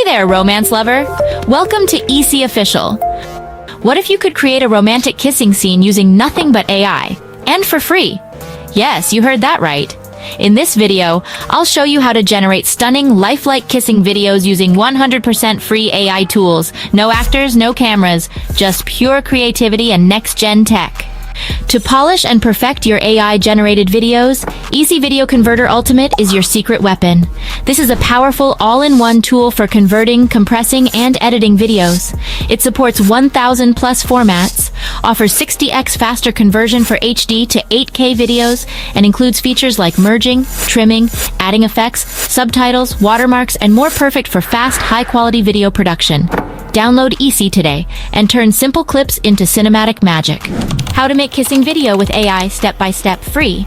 there, romance lover! Welcome to Eassiy Official. What if you could create a romantic kissing scene using nothing but AI, and for free? Yes, you heard that right. In this video, I'll show you how to generate stunning, lifelike kissing videos using 100% free AI tools. No actors, no cameras, just pure creativity and next-gen tech. To polish and perfect your AI-generated videos, Eassiy Video Converter Ultimate is your secret weapon. This is a powerful all-in-one tool for converting, compressing, and editing videos. It supports 1,000 plus formats, offers 60x faster conversion for HD to 8K videos, and includes features like merging, trimming, adding effects, subtitles, watermarks, and more, perfect for fast, high-quality video production. Download Eassiy today and turn simple clips into cinematic magic. How to make kissing video with AI step-by-step free.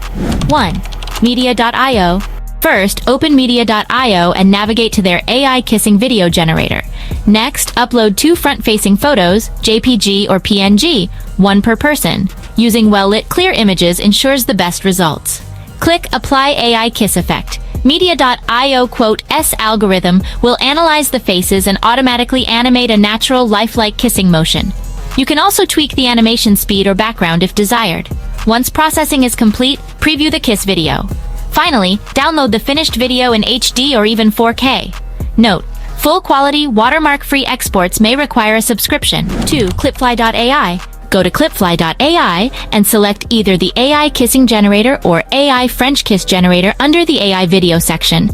1. Media.io. First, open Media.io and navigate to their AI kissing video generator. Next, upload 2 front-facing photos, JPG or PNG, 1 per person. Using well-lit, clear images ensures the best results. Click Apply AI Kiss Effect. Media.io S algorithm will analyze the faces and automatically animate a natural, lifelike kissing motion. You can also tweak the animation speed or background if desired. Once processing is complete, preview the kiss video. Finally, download the finished video in HD or even 4K. Note: full-quality, watermark-free exports may require a subscription. 2. clipfly.ai. Go to clipfly.ai and select either the AI Kissing Generator or AI French Kiss Generator under the AI Video section.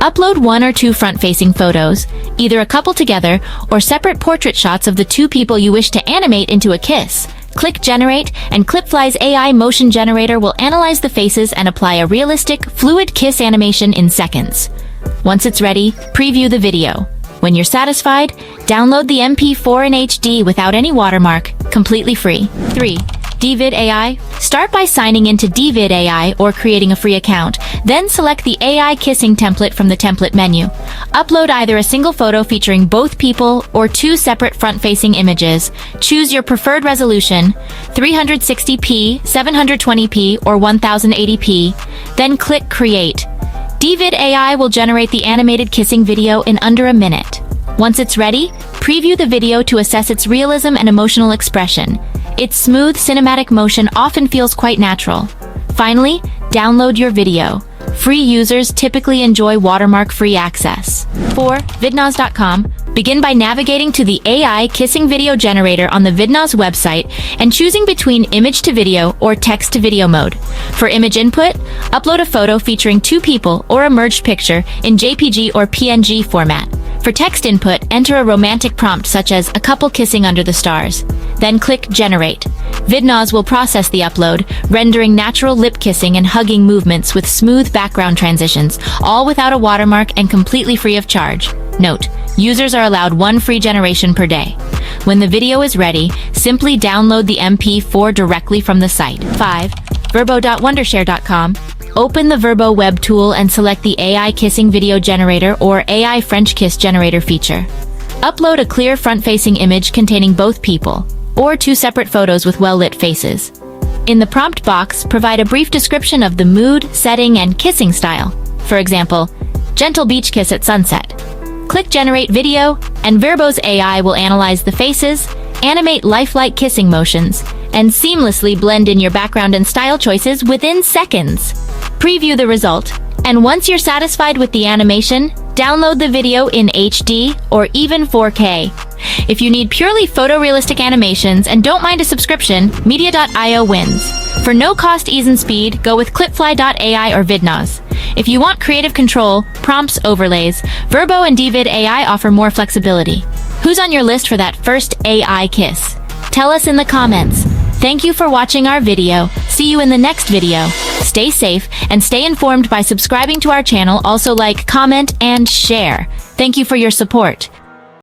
Upload 1 or 2 front-facing photos, either a couple together or separate portrait shots of the 2 people you wish to animate into a kiss. Click Generate, and clipfly's AI Motion Generator will analyze the faces and apply a realistic, fluid kiss animation in seconds. Once it's ready, preview the video. When you're satisfied, download the MP4 in HD without any watermark, completely free. 3. DeeVid AI. Start by signing into DeeVid AI or creating a free account. Then select the AI kissing template from the template menu. Upload either a single photo featuring both people or 2 separate front-facing images. Choose your preferred resolution, 360p, 720p, or 1080p. Then click Create. DeeVid AI will generate the animated kissing video in under a minute. Once it's ready, preview the video to assess its realism and emotional expression. Its smooth, cinematic motion often feels quite natural. Finally, download your video. Free users typically enjoy watermark-free access. 4. Vidnoz.com. Begin by navigating to the AI Kissing Video Generator on the Vidnoz website and choosing between image to video or text to video mode. For image input, upload a photo featuring 2 people or a merged picture in JPG or PNG format. For text input, enter a romantic prompt such as "a couple kissing under the stars." Then click Generate. Vidnoz will process the upload, rendering natural lip kissing and hugging movements with smooth background transitions, all without a watermark and completely free of charge. Note: users are allowed 1 free generation per day. When the video is ready, simply download the MP4 directly from the site. 5. Verbo.wondershare.com. Open the Verbo web tool and select the AI Kissing Video Generator or AI French Kiss Generator feature. Upload a clear front-facing image containing both people, or 2 separate photos with well-lit faces. In the prompt box, provide a brief description of the mood, setting, and kissing style. For example, gentle beach kiss at sunset. Click Generate Video, and Verbo's AI will analyze the faces, animate lifelike kissing motions, and seamlessly blend in your background and style choices within seconds. Preview the result, and once you're satisfied with the animation, download the video in HD or even 4K. If you need purely photorealistic animations and don't mind a subscription, Media.io wins. For no cost, ease, and speed, go with clipfly.ai or Vidnoz. If you want creative control, prompts, overlays, Verbo and DeeVid AI offer more flexibility. Who's on your list for that first AI kiss? Tell us in the comments. Thank you for watching our video. See you in the next video. Stay safe and stay informed by subscribing to our channel. Also like, comment, and share. Thank you for your support.